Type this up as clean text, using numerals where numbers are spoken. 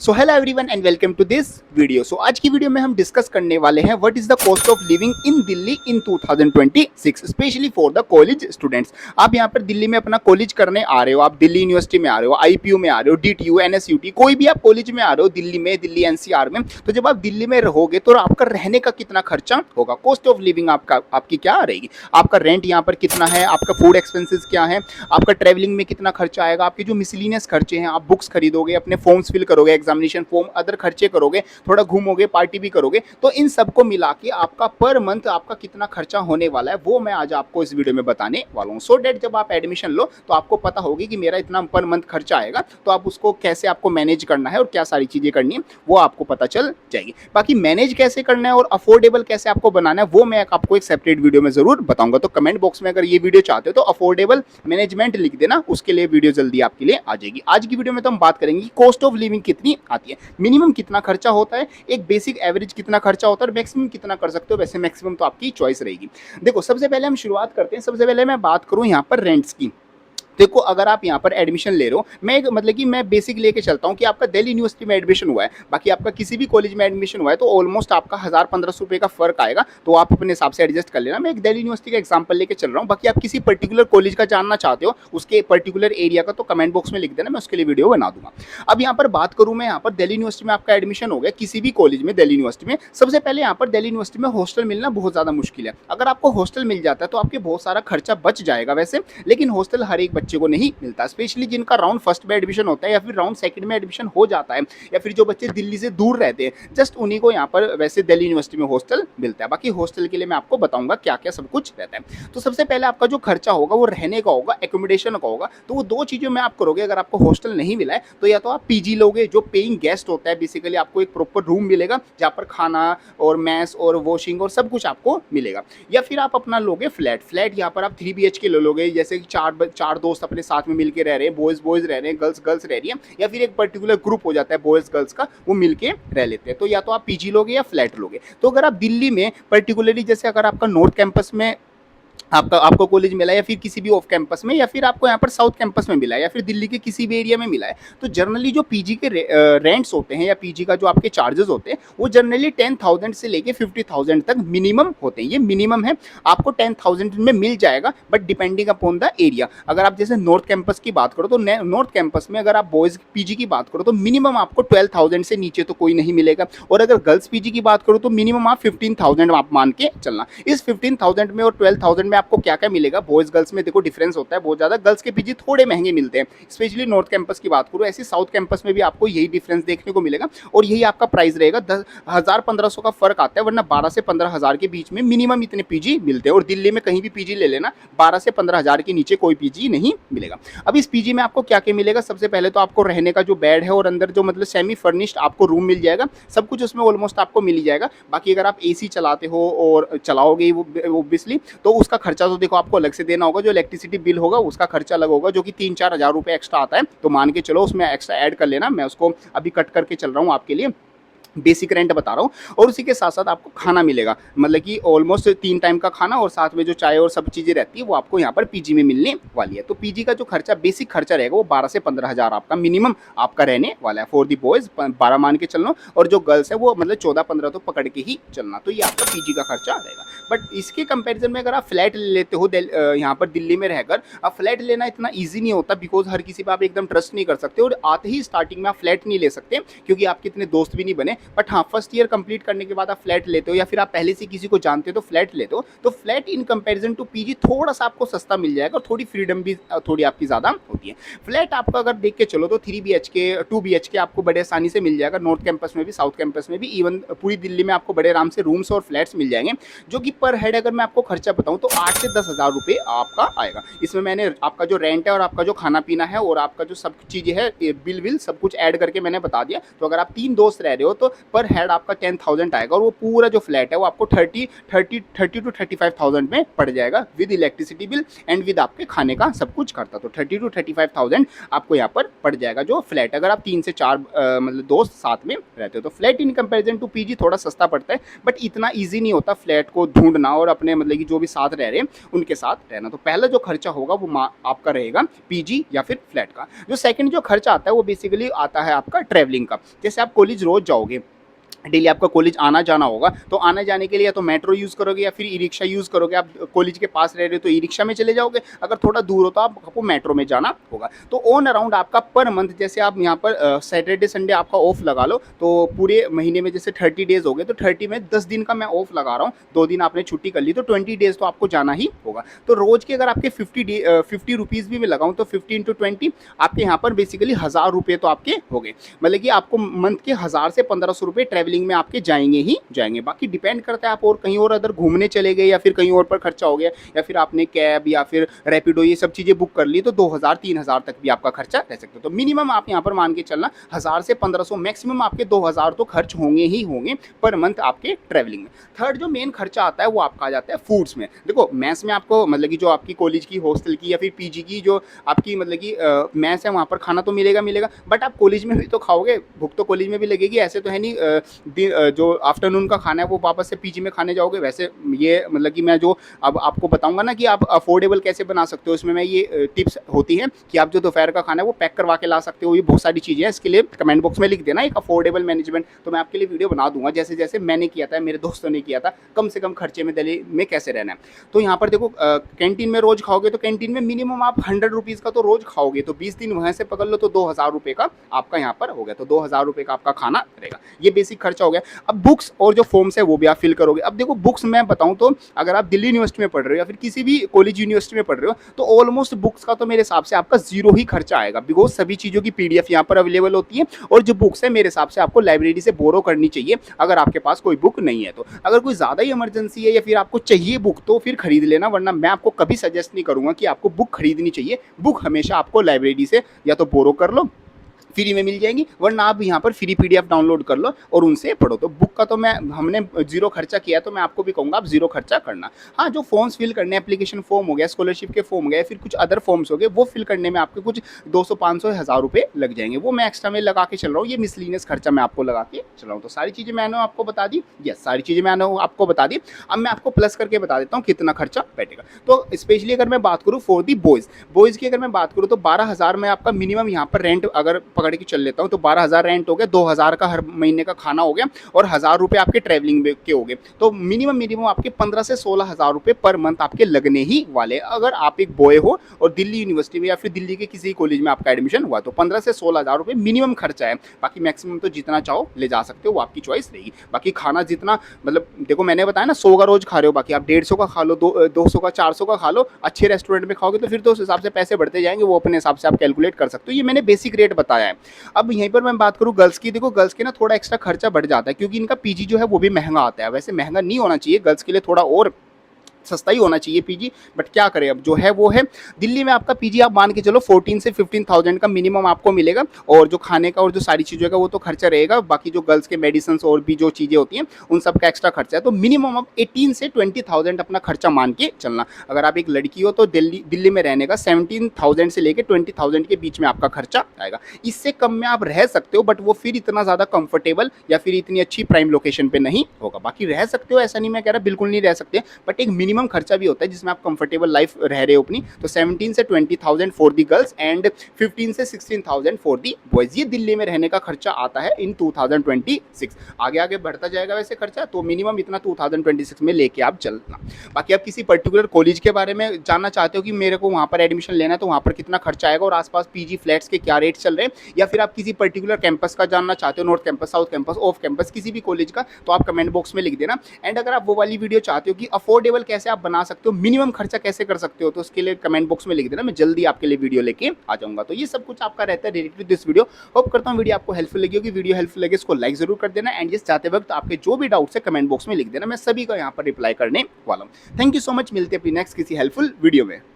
So hello everyone and welcome to this video. So आज की video में हम डिस्कस करने वाले हैं what is the cost of living in Delhi in 2026 specially for the college students. आप यहाँ पर दिल्ली में अपना कॉलेज करने आ रहे हो, आप दिल्ली यूनिवर्सिटी में आ रहे हो, आईपीयू में आ रहे हो, डीटीयू, एनएसयूटी, कोई भी आप कॉलेज में आ रहे हो दिल्ली में, दिल्ली एनसीआर में। तो जब आप दिल्ली में रहोगे तो आपका रहने का कितना खर्चा होगा, कॉस्ट ऑफ लिविंग आपकी क्या रहेगी, आपका रेंट यहाँ पर कितना है, आपका फूड एक्सपेंसेस क्या है, आपका ट्रैवलिंग में कितना खर्चा आएगा, आपके जो मिसलिनियस खर्चे हैं, आप बुक्स खरीदोगे, अपने फॉर्म्स फिल करोगे, एग्जामिनेशन फॉर्म, अदर खर्चे करोगे, थोड़ा घूमोगे, पार्टी भी करोगे, तो इन सबको मिला के आपका पर मंथ आपका कितना खर्चा होने वाला है वो मैं आज आपको इस वीडियो में बताने वाला हूँ। सो डेट जब आप एडमिशन लो तो आपको पता होगी कि मेरा इतना पर मंथ खर्चा आएगा, तो आप उसको कैसे आपको मैनेज करना है और क्या सारी चीज़ें करनी है वो आपको पता चल जाएगी। बाकी मैनेज कैसे करना है और अफोर्डेबल कैसे आपको बनाना है वो मैं आपको एक सेपरेट वीडियो में जरूर बताऊंगा। तो कमेंट बॉक्स में अगर ये वीडियो चाहते हो तो अफोर्डेबल मैनेजमेंट लिख देना, उसके लिए वीडियो जल्दी आपके लिए आ जाएगी। आज की वीडियो में तो हम बात करेंगे कॉस्ट ऑफ लिविंग कितनी आती है, मिनिमम कितना खर्चा होता है, एक बेसिक एवरेज कितना खर्चा होता है और मैक्सिमम कितना कर सकते हो। वैसे मैक्सिमम तो आपकी चॉइस रहेगी। देखो सबसे पहले हम शुरुआत करते हैं, सबसे पहले मैं बात करूं यहाँ पर रेंट्स की। देखो अगर आप यहाँ पर एडमिशन ले रहे हो, मैं मतलब कि मैं बेसिक लेके चलता हूँ कि आपका दिल्ली यूनिवर्सिटी में एडमिशन हुआ है, बाकी आपका किसी भी कॉलेज में एडमिशन हुआ है तो ऑलमोस्ट आपका 1000-1500 रुपये का फर्क आएगा, तो आप अपने हिसाब से एडजस्ट कर लेना। मैं एक दिल्ली यूनिवर्सिटी का एग्जांपल लेके चल रहा हूँ, बाकी आप किसी पर्टिकुलर कॉलेज का जानना चाहते हो, उसके पर्टिकुलर एरिया का, तो कमेंट बॉक्स में लिख देना, मैं उसके लिए वीडियो बना दूंगा। अब यहाँ पर बात करूँ मैं, यहाँ पर दिल्ली यूनिवर्सिटी में आपका एडमिशन हो गया किसी भी कॉलेज में, दिल्ली यूनिवर्सिटी में सबसे पहले यहाँ पर दिल्ली यूनिवर्सिटी में हॉस्टल मिलना बहुत ज़्यादा मुश्किल है। अगर आपको हॉस्टल मिल जाता है तो आपके बहुत सारा खर्चा बच जाएगा वैसे, लेकिन हॉस्टल हर एक बच्चे को नहीं मिलता, स्पेशली जिनका राउंड फर्स्ट में एडमिशन होता है या फिर राउंड सेकंड में एडमिशन हो जाता है, या फिर जो बच्चे दिल्ली से दूर रहते हैं, जस्ट उन्हीं को यहाँ पर वैसे दिल्ली यूनिवर्सिटी में हॉस्टल मिलता है। बाकी हॉस्टल के लिए मैं आपको बताऊंगा क्या क्या सब कुछ रहता है। तो सबसे पहले आपका जो खर्चा होगा वो रहने का होगा, एकोमोडेशन का होगा। तो वो दो चीज़ों में आप करोगे, अगर आपको हॉस्टल नहीं मिला है तो या तो आप पीजी लोगे, जो पेइंग गेस्ट होता है, बेसिकली आपको एक प्रॉपर रूम मिलेगा जहाँ पर खाना और मैस और वॉशिंग और सब कुछ आपको मिलेगा, या फिर आप अपना लोगे फ्लैट यहाँ पर आप 3 BHK ले लोगे, जैसे कि चार दोस्त अपने साथ में मिलकर रह रहे हैं, बॉयज रह रहे हैं, गर्ल्स रह रही है, या फिर एक पर्टिकुलर ग्रुप हो जाता है बॉयज गर्ल्स का, वो मिलके रह लेते हैं। तो या तो आप पीजी लोगे या फ्लैट लोगे। तो अगर आप दिल्ली में पर्टिकुलरली, जैसे अगर आपका नॉर्थ कैंपस में आपको कॉलेज मिला है, या फिर किसी भी ऑफ कैंपस में, या फिर आपको यहाँ पर साउथ कैंपस में मिला है, या फिर दिल्ली के किसी भी एरिया में मिला है, तो जनरली जो पीजी के रेंट्स होते हैं या पीजी का जो आपके चार्जेस होते हैं वो जनरली 10,000 से लेके 50,000 तक मिनिमम होते हैं। ये मिनिमम है, आपको 10,000 में मिल जाएगा, but depending upon the area. अगर आप जैसे नॉर्थ कैंपस की बात करो तो नॉर्थ कैंपस में अगर आप बॉयज़ पीजी की बात करो तो मिनिमम आपको 12,000 से नीचे तो कोई नहीं मिलेगा, और अगर गर्ल्स पीजी की बात करो तो मिनिमम आप 15,000 आप मान के चलना। इस 15,000 में और 12,000 में आपको क्या क्या मिलेगा, बॉयज गर्ल्स में देखो डिफरेंस होता है बहुत ज़्यादा, गर्ल्स के पीजी थोड़े महंगे मिलते हैं, स्पेशली नॉर्थ कैंपस की बात करूँ, ऐसे साउथ कैंपस में भी आपको यही डिफरेंस देखने को मिलेगा, और यही आपका प्राइस रहेगा। 10,000-1500 का फर्क आता है, वरना 12 से 15,000 के बीच में मिनिमम इतने पीजी मिलते हैं। और दिल्ली में कहीं भी पीजी ले लेना, 12 से 15,000 के नीचे कोई पीजी नहीं मिलेगा। अब इस पीजी में आपको क्या क्या मिलेगा, सबसे पहले तो आपको रहने का जो बेड है और अंदर जो मतलब सेमी फर्निश्ड आपको रूम मिल जाएगा, सब कुछ उसमें ऑलमोस्ट आपको मिल जाएगा। बाकी अगर आप एसी चलाते हो और चलाओगे ऑब्वियसली, तो उसका खर्चा तो देखो आपको अलग से देना होगा, जो इलेक्ट्रिसिटी बिल होगा उसका खर्चा अलग होगा, जो कि 3-4 हज़ार रुपये एक्स्ट्रा आता है, तो मान के चलो उसमें एक्स्ट्रा ऐड कर लेना, मैं उसको अभी कट करके चल रहा हूँ आपके लिए, बेसिक रेंट बता रहा हूँ। और उसी के साथ साथ आपको खाना मिलेगा, मतलब कि ऑलमोस्ट 3 टाइम का खाना, और साथ में जो चाय और सब चीज़ें रहती है वो आपको यहाँ पर पीजी में मिलने वाली है। तो पीजी का जो खर्चा, बेसिक खर्चा रहेगा वो 12 से 15,000 आपका मिनिमम आपका रहने वाला है फॉर दी बॉयज़, 12 मान के चलना, और जो गर्ल्स है वो मतलब 14-15 तो पकड़ के ही चलना। तो ये आपका पीजी का खर्चा रहेगा। बट इसके कंपेरिजन में अगर आप फ्लैट ले लेते हो यहाँ पर दिल्ली में रहकर, अब फ्लैट लेना इतना ईजी नहीं होता, बिकॉज हर किसी पर आप एकदम ट्रस्ट नहीं कर सकते, और आते ही स्टार्टिंग में आप फ्लैट नहीं ले सकते क्योंकि आपके इतने दोस्त भी नहीं बने। बट हाँ, फर्स्ट ईयर कंप्लीट करने के बाद आप फ्लैट लेते हो, या फिर आप पहले से किसी को जानते हो तो फ्लैट लेते हो, तो flat in comparison to PG थोड़ा सा आपको सस्ता मिल जाएगा, और थोड़ी फ्रीडम भी थोड़ी आपकी ज़्यादा होती है। फ्लैट आपका अगर देख के चलो तो 3 BHK 2 BHK आपको बड़े आसानी से मिल जाएगा, नॉर्थ कैंपस में भी, साउथ कैंपस में भी, इवन पूरी दिल्ली में आपको बड़े आराम से रूम्स और फ्लैट्स मिल जाएंगे, जो कि पर हेड अगर मैं आपको खर्चा बताऊँ तो 8 से 10 हज़ार रुपये आपका आएगा। इसमें मैंने आपका जो रेंट है और आपका जो खाना पीना है और आपका जो सब चीज़ें है, बिल सब कुछ ऐड करके मैंने बता दिया। तो अगर आप 3 दोस्त रह रहे हो तो पर हेड आपका 10,000 आएगा और वो पूरा जो फ्लैट है वो आपको 30 to 35,000 में पड़ जाएगा with electricity bill and with आपके खाने का सब कुछ करता। तो 30 to 35,000 आपको यहाँ पर पड़ जाएगा जो फ्लैट, अगर आप 3 से 4 मतलब दोस्त साथ में रहते हो। तो flat in comparison to PG थोड़ा सस्ता पड़ता है, बट इतना ईजी नहीं होता फ्लैट को ढूंढना और अपने मतलब कि जो भी साथ रह रहे हैं उनके साथ रहना। तो पहला जो खर्चा होगा वो आपका रहेगा पीजी या फिर फ्लैट का। जो सेकंड जो खर्चा आता है वो बेसिकली आता है आपका ट्रैवलिंग का। जैसे आप कॉलेज रोज जाओगे, डेली आपका कॉलेज आना जाना होगा, तो आने जाने के लिए या तो मेट्रो यूज़ करोगे या फिर ई रिक्शा यूज़ करोगे। आप कॉलेज के पास रह रहे हो तो ई रिक्शा में चले जाओगे, अगर थोड़ा दूर हो तो आपको मेट्रो में जाना होगा। तो ऑन अराउंड आपका पर मंथ, जैसे आप यहाँ पर सैटरडे संडे आपका ऑफ लगा लो, तो पूरे महीने में जैसे 30 डेज़ हो गए, तो 30 में 10 दिन का मैं ऑफ लगा रहा हूँ, 2 दिन आपने छुट्टी कर ली, तो 20 डेज़ तो आपको जाना ही होगा। तो रोज़ के अगर आपके 50 रुपीज़ भी मैं लगाऊँ तो 50 into 20 आपके यहाँ पर बेसिकली 1000 रुपये तो आपके हो गए। मतलब कि आपको मंथ के 1000 से 1500 रुपये ट्रैवलिंग में आपके जाएंगे ही जाएंगे। बाकी डिपेंड करता है आप और कहीं और अदर घूमने चले गए या फिर कहीं और पर खर्चा हो गया या फिर आपने कैब या फिर रैपिडो ये सब चीज़ें बुक कर ली, तो 2000-3000 तक भी आपका खर्चा रह सकता है। तो मिनिमम आप यहाँ पर मान के चलना 1000 से 1500, मैक्सिमम आपके 2000 तो खर्च होंगे ही होंगे पर मंथ आपके ट्रैवलिंग में। थर्ड जो मेन खर्चा आता है वो आपका आ जाता है फूड्स में। देखो मैस में आपको मतलब कि जो आपकी कॉलेज की हॉस्टल की या फिर पीजी की जो आपकी मतलब कि मैस है वहाँ पर खाना तो मिलेगा, बट आप कॉलेज में भी तो खाओगे, भूख तो कॉलेज में भी लगेगी। ऐसे तो है नहीं जो आफ्टरनून का खाना है वो वापस से पीजी में खाने जाओगे। वैसे ये मतलब कि मैं जो अब आपको बताऊंगा ना कि आप अफोर्डेबल कैसे बना सकते हो, इसमें मैं ये टिप्स होती हैं कि आप जो दोपहर का खाना है वो पैक करवा के ला सकते हो। ये बहुत सारी चीज़ें हैं, इसके लिए कमेंट बॉक्स में लिख देना एक अफोर्डेबल मैनेजमेंट, तो मैं आपके लिए वीडियो बना दूंगा जैसे जैसे मैंने किया था, मेरे दोस्तों ने किया था, कम से कम खर्चे में दिल्ली में कैसे रहना है। तो यहाँ पर देखो कैंटीन में रोज़ खाओगे तो कैंटीन में मिनिमम आप 100 रुपीज़ का तो रोज़ खाओगे, तो 20 दिन वहाँ से पकड़ लो तो 2000 रुपये का आपका यहाँ पर हो गया। तो 2000 रुपये का आपका खाना रहेगा, ये बेसिक खर्चा हो गया। अब बुक्स और जो फॉर्म्स है वो भी आप फिल करोगे। अब देखो बुक्स मैं बताऊं तो अगर आप दिल्ली यूनिवर्सिटी में पढ़ रहे हो या फिर किसी भी कॉलेज यूनिवर्सिटी में पढ़ रहे हो तो ऑलमोस्ट बुक्स का तो मेरे हिसाब से आपका 0 ही खर्चा आएगा, बिकॉज सभी चीज़ों की पीडीएफ यहाँ पर अवेलेबल होती है। और जो बुक्स है मेरे हिसाब से आपको लाइब्रेरी से बोरो करनी चाहिए अगर आपके पास कोई बुक नहीं है। तो अगर कोई ज़्यादा ही इमरजेंसी है या फिर आपको चाहिए बुक तो फिर खरीद लेना, वरना मैं आपको कभी सजेस्ट नहीं करूँगा कि आपको बुक खरीदनी चाहिए। बुक हमेशा आपको लाइब्रेरी से या तो बोरो कर लो, फ्री में मिल जाएंगी, वरना आप यहाँ पर फ्री पीडीएफ डाउनलोड कर लो और उनसे पढ़ो। तो बुक का तो हमने 0 खर्चा किया, तो मैं आपको भी कहूँगा आप 0 खर्चा करना। हाँ, जो फॉर्म्स फिल करने, एप्लीकेशन फॉर्म हो गया, स्कॉलरशिप के फॉर्म हो गए, फिर कुछ अदर फॉर्म्स हो गए, वो फिल करने में आपके कुछ 200-500-1000 रुपये लग जाएंगे, वो मैं एक्स्ट्रा में लगा के चल रहा हूँ। ये मिसलिनियस खर्चा मैं आपको लगा के चल रहा हूँ। तो सारी चीज़ें मैंने आपको बता दी, यस सारी चीज़ें मैंने आपको बता दी। अब मैं आपको प्लस करके बता देता हूँ कितना खर्चा बैठेगा। तो स्पेशली अगर मैं बात करूँ फॉर दी बॉयज़ की अगर मैं बात करूँ तो 12,000 में आपका मिनिमम यहाँ पर रेंट अगर पकड़ के चल लेता हूँ तो 12,000 रेंट हो गया, 2,000 का हर महीने का खाना हो गया और 1,000 रुपये आपके ट्रैवलिंग के हो गए। तो मिनिमम आपके 15 से 16,000 रुपये पर मंथ आपके लगने ही वाले, अगर आप एक बॉय हो और दिल्ली यूनिवर्सिटी में या फिर दिल्ली के किसी कॉलेज में आपका एडमिशन हुआ तो 15 से 16,000 रुपये मिनिमम खर्चा है। बाकी मैक्सिमम तो जितना चाहो ले जा सकते हो, वो आपकी चॉइस रहेगी। बाकी खाना जितना मतलब देखो मैंने बताया ना 100 का रोज खा रहे हो, बाकी आप 150 का खा लो, 200 का 400 का खा लो, अच्छे रेस्टोरेंट में खाओगे तो फिर तो उस हिसाब से पैसे बढ़ते जाएंगे, वो अपने हिसाब से आप कैलकुलेट कर सकते हो। ये मैंने बेसिक रेट बताया है। अब यहीं पर मैं बात करूँ गर्ल्स की, देखो गर्ल्स के ना थोड़ा एक्स्ट्रा खर्चा बढ़ जाता है क्योंकि इनका पीजी जो है वो भी महंगा आता है। वैसे महंगा नहीं होना चाहिए, गर्ल्स के लिए थोड़ा और सस्ता ही होना चाहिए पीजी, बट क्या करें अब जो है वो है। दिल्ली में आपका पीजी आप मान के चलो 14 से 15,000 का मिनिमम आपको मिलेगा, और जो खाने का और जो सारी चीज़ों का वो तो खर्चा रहेगा। बाकी जो गर्ल्स के मेडिसिन और भी जो चीज़ें होती हैं उन सब का एक्स्ट्रा खर्चा है। तो मिनिमम आप 18 से 20,000 अपना खर्चा मान के चलना। अगर आप एक लड़की हो तो दिल्ली में रहने का 17,000 से लेकर 20,000 के बीच में आपका खर्चा आएगा। इससे कम में आप रह सकते हो, बट वो फिर इतना ज़्यादा कंफर्टेबल या फिर इतनी अच्छी प्राइम लोकेशन पे नहीं होगा। बाकी रह सकते हो, ऐसा नहीं मैं कह रहा बिल्कुल नहीं रह सकते, बट एक मिनिमम खर्चा भी होता है जिसमें आप कंफर्टेबल लाइफ रह रहे हो अपनी। तो 17 से 20,000 फॉर दी गर्ल्स एंड 15 से 16,000 फॉर दी बॉयज, ये दिल्ली में रहने का खर्चा आता है इन 2026। आगे आगे बढ़ता जाएगा वैसे खर्चा, तो मिनिमम इतना 2026 में लेके आप चलना। बाकी आप किसी पर्टिकुलर कॉलेज के बारे में जानना चाहते हो कि मेरे को वहाँ पर एडमिशन लेना है तो वहाँ पर कितना खर्चा आएगा और आसपास पीजी फ्लैट्स के क्या रेट चल रहे हैं, या फिर आप किसी पर्टिकुलर कैंपस का जानना चाहते हो, north campus, south campus, off campus, किसी भी कॉलेज का, तो आप कमेंट बॉक्स में लिख देना। एंड अगर आप वो वाली वीडियो चाहते हो कि अफोर्डेबल कैसे आप बना सकते हो, मिनिमम खर्चा कैसे कर सकते हो, तो उसके लिए कमेंट बॉक्स में लिख देना, मैं जल्दी आपके लिए वीडियो लेके आ जाऊंगा। तो ये सब कुछ आपका रहता है related to this video. Hope करता हूँ वीडियो आपको हेल्पफुल लगी होगी। वीडियो हेल्पफुल लगे इसको लाइक जरूर कर देना, एंड ये चाहते वक्त आपके जो भी डाउट्स है कमेंट बॉक्स में लिख देना, मैं सभी का यहाँ पर रिप्लाई करने वाला हूँ। थैंक यू सो मच, मिलते हैं अपनी नेक्स्ट किसी हेल्पफुल वीडियो में।